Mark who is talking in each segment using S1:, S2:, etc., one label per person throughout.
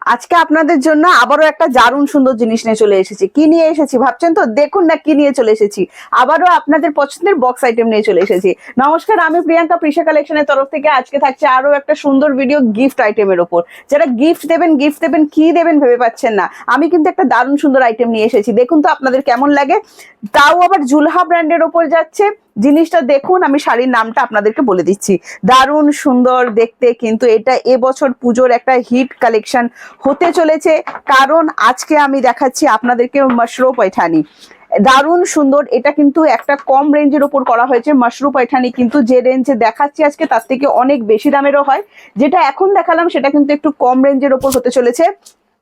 S1: আজকে আপনাদের জন্য আবারও একটা দারুণ সুন্দর জিনিস নিয়ে চলে এসেছি। কি নিয়ে এসেছি ভাবছেন তো? দেখুন না কি নিয়ে চলে এসেছি। আবারও আপনাদের পছন্দের বক্স আইটেম নিয়ে চলে এসেছি। নমস্কার, আমি প্রিয়াঙ্কা, প্রিশা কালেকশনের তরফ থেকে আজকে থাকছে আরো একটা সুন্দর ভিডিও গিফট আইটেমের ওপর। যারা গিফট দেবেন কি দেবেন ভেবে পাচ্ছেন না, আমি কিন্তু একটা দারুণ সুন্দর আইটেম নিয়ে এসেছি। দেখুন তো আপনাদের কেমন লাগে। তাও আবার জুলহা ব্র্যান্ডের ওপর যাচ্ছে। জিনিসটা দেখুন, আমি শাড়ির নামটা আপনাদেরকে বলে দিচ্ছি। দারুণ সুন্দর দেখতে, কিন্তু এটা এবছর পুজোর একটা হিট কালেকশন হতে চলেছে, কারণ আজকে আমি দেখাচ্ছি আপনাদেরকে মাশরু পৈঠানি। দারুণ সুন্দর, এটা কিন্তু একটা কম রেঞ্জের ওপর করা হয়েছে। মাশরু পৈঠানি কিন্তু যে রেঞ্জে দেখাচ্ছি আজকে তার থেকে অনেক বেশি দামেরও হয়। যেটা এখন দেখালাম সেটা কিন্তু একটু কম রেঞ্জের ওপর হতে চলেছে।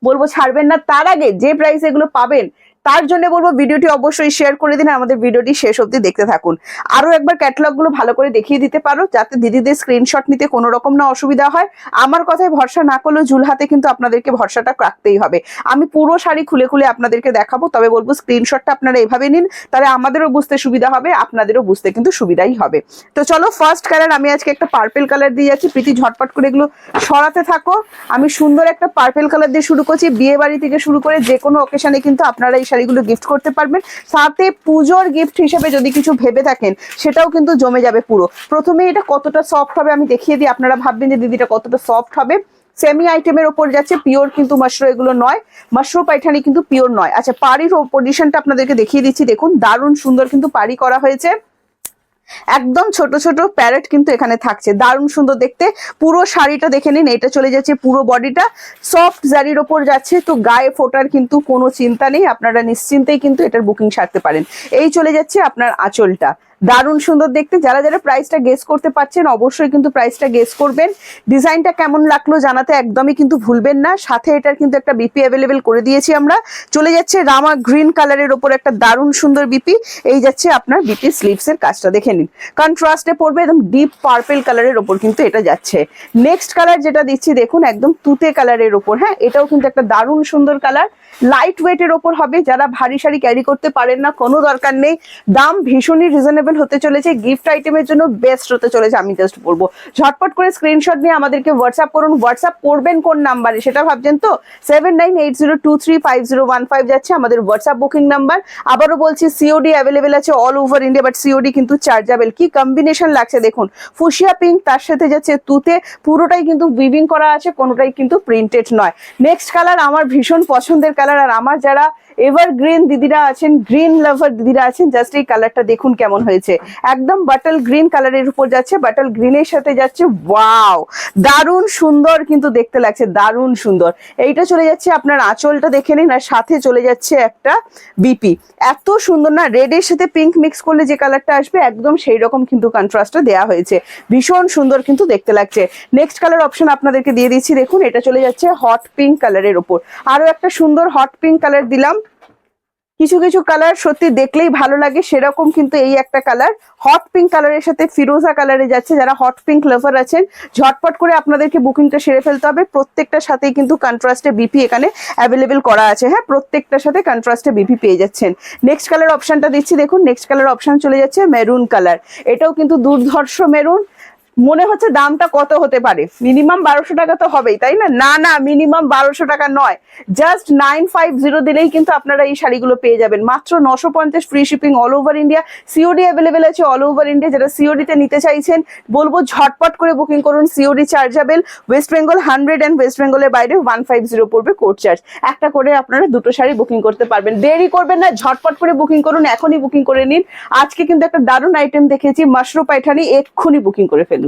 S1: বলবো ছাড়বেন না। তার আগে যে প্রাইসে এগুলো পাবেন তার জন্য বলবো ভিডিওটি অবশ্যই শেয়ার করে দিন, আমাদের ভিডিওটি শেষ অবধি দেখতে থাকুন। আরো একবার ক্যাটালগ গুলো ভালো করে দেখিয়ে দিতে পারো, যাতে দিদিদের স্ক্রিনশট নিতে কোনো রকম না অসুবিধা হয়। আমার কথায় ভরসা না করলেও জুলহাতে কিন্তু আপনাদেরকে ভরসাটা রাখতেই হবে। আমি পুরো শাড়ি খুলে খুলে আপনাদেরকে দেখাবো, তবে বলবো স্ক্রিনশটটা আপনারা এভাবে নিন, তাহলে আমাদেরও বুঝতে সুবিধা হবে, আপনাদেরও বুঝতে কিন্তু সুবিধাই হবে। তো চলো, ফার্স্ট কালার আমি আজকে একটা পার্পেল কালার দিয়ে যাচ্ছি। প্রীতি ঝটপট করে এগুলো সরাতে থাকো। আমি সুন্দর একটা পার্পেল কালার দিয়ে শুরু করছি। বিয়ে বাড়ি থেকে শুরু করে যে কোনো অকেশনে কিন্তু আপনারা এই শাড়িগুলো গিফট করতে পারবেন। সাথে পুজোর গিফট হিসেবে যদি কিছু ভেবে থাকেন সেটাও কিন্তু জমে যাবে পুরো। প্রথমে এটা কতটা সফট হবে আমি দেখিয়ে দিই, আপনারা ভাববেন যে দিদিটা কতটা সফট হবে। সেমি আইটেমের ওপর যাচ্ছে, পিওর কিন্তু মাশরু এগুলো নয়। মাশরু পাইঠানি কিন্তু পিওর নয়। আচ্ছা, পাড়ির পজিশনটা আপনাদেরকে দেখিয়ে দিচ্ছি। দেখুন দারুণ সুন্দর কিন্তু পাড়ি করা হয়েছে। একদম ছোট ছোট প্যারেট কিন্তু এখানে থাকছে, দারুণ সুন্দর দেখতে। পুরো শাড়িটা দেখে নিন, এটা চলে যাচ্ছে পুরো বডিটা সফট জারির ওপর যাচ্ছে, তো গায়ে ফোটার কিন্তু কোনো চিন্তা নেই। আপনারা নিশ্চিন্তেই কিন্তু এটার বুকিং সারতে পারেন। এই চলে যাচ্ছে আপনার আঁচলটা, দারুণ সুন্দর দেখতে। যারা যারা প্রাইসটা গেস করতে পারছেন অবশ্যই কিন্তু প্রাইসটা গেস করবেন। ডিজাইনটা কেমন লাগলো জানাতে একদমই কিন্তু ভুলবেন না। সাথে এটার কিন্তু একটা বিপি অ্যাভেলেবেল করে দিয়েছি আমরা। চলে যাচ্ছে রামা গ্রিন কালারের ওপর একটা দারুণ সুন্দর বিপি। এই যাচ্ছে আপনার বিপি স্লিভস এর কাজটা দেখে নিন, কন্ট্রাস্টে পড়বে, একদম ডিপ পার্পেল কালারের ওপর কিন্তু এটা যাচ্ছে। নেক্সট কালার যেটা দিচ্ছি দেখুন, একদম তুতে কালারের ওপর। হ্যাঁ, এটাও কিন্তু একটা দারুণ সুন্দর কালার। লাইট ওয়েটের ওপর হবে। যারা ভারী শাড়ি ক্যারি করতে পারেন না, কোনো দরকার নেই। দাম ভীষণই রিজনেবল হতে চলেছে, গিফট আইটেমের জন্য বেস্ট হতে চলেছে। আমি জাস্ট বলবো ঝটপট করে স্ক্রিনশট নিয়ে আমাদেরকে হোয়াটসঅ্যাপ করুন। হোয়াটসঅ্যাপ করবেন কোন নাম্বারে সেটা ভাবছেন তো? 7980235015 যাচ্ছে আমাদের হোয়াটসঅ্যাপ বুকিং নাম্বার। আবারও বলছি, সিওডি অ্যাভেলেবেল আছে all over India, but COD কিন্তু চার্জেবল। কি কম্বিনেশন লাগছে দেখুন, ফুশিয়া পিঙ্ক তার সাথে যাচ্ছে তুতে, পুরোটাই কিন্তু উইভিং করা আছে, কোনোটাই কিন্তু প্রিন্টেড নয়। নেক্সট কালার আমার ভীষণ পছন্দের কালার, আর আমার যারা এভারগ্রিন দিদিরা আছেন, গ্রিন লাভার দিদিরা আছেন, জাস্ট এই কালারটা দেখুন কেমন হয়েছে। একদম বাটল গ্রিন কালারের উপর যাচ্ছে, বাটল গ্রিনের সাথে যাচ্ছে। ওয়াও, দারুণ সুন্দর কিন্তু দেখতে লাগছে, দারুণ সুন্দর। এইটা চলে যাচ্ছে আপনার আঁচলটা দেখে নিন, আর সাথে চলে যাচ্ছে একটা বিপি। এত সুন্দর না, রেডের সাথে পিঙ্ক মিক্স করলে যে কালারটা আসবে একদম সেই রকম কিন্তু কন্ট্রাস্টটা দেওয়া হয়েছে। ভীষণ সুন্দর কিন্তু দেখতে লাগছে। নেক্সট কালার অপশন আপনাদেরকে দিয়ে দিচ্ছি। দেখুন এটা চলে যাচ্ছে হট পিঙ্ক কালারের ওপর। আরো একটা সুন্দর হট পিঙ্ক কালার দিলাম। কিছু কিছু কালার সত্যি দেখলেই ভালো লাগে, সেরকম কিন্তু এই একটা কালার হট পিঙ্ক কালারের সাথে ফিরোজা কালারে যাচ্ছে। যারা হট পিঙ্ক লাভার আছেন ঝটপট করে আপনাদেরকে বুকিংটা সেরে ফেলতে হবে। প্রত্যেকটার সাথেই কিন্তু কন্ট্রাস্টে বিপি এখানে অ্যাভেলেবেল করা আছে। হ্যাঁ, প্রত্যেকটার সাথে কন্ট্রাস্টে বিপি পেয়ে যাচ্ছেন। নেক্সট কালার অপশনটা দিচ্ছি দেখুন। নেক্সট কালার অপশন চলে যাচ্ছে মেরুন কালার। এটাও কিন্তু দুর্ধর্ষ মেরুন। মনে হচ্ছে দামটা কত হতে পারে, মিনিমাম 1200 টাকা তো হবেই, তাই না? না না, মিনিমাম 1200 টাকা নয়, জাস্ট 950 দিলেই কিন্তু আপনারা এই শাড়িগুলো পেয়ে যাবেন। মাত্র 950, free shipping all over India. COD available আছে অল ওভার ইন্ডিয়া। যারা সিওডিতে নিতে চাইছেন বলবো ঝটপট করে বুকিং করুন। COD chargeable. West Bengal 100 and West বেঙ্গলের বাইরে 150 পড়বে কোড চার্জ। একটা করে আপনারা দুটো শাড়ি বুকিং করতে পারবেন। দেরি করবেন না, ঝটপট করে বুকিং করুন, এখনই বুকিং করে নিন। আজকে কিন্তু একটা দারুণ আইটেম দেখেছি, মাশরু পাইঠানি, এক্ষুনি বুকিং করে ফেলুন।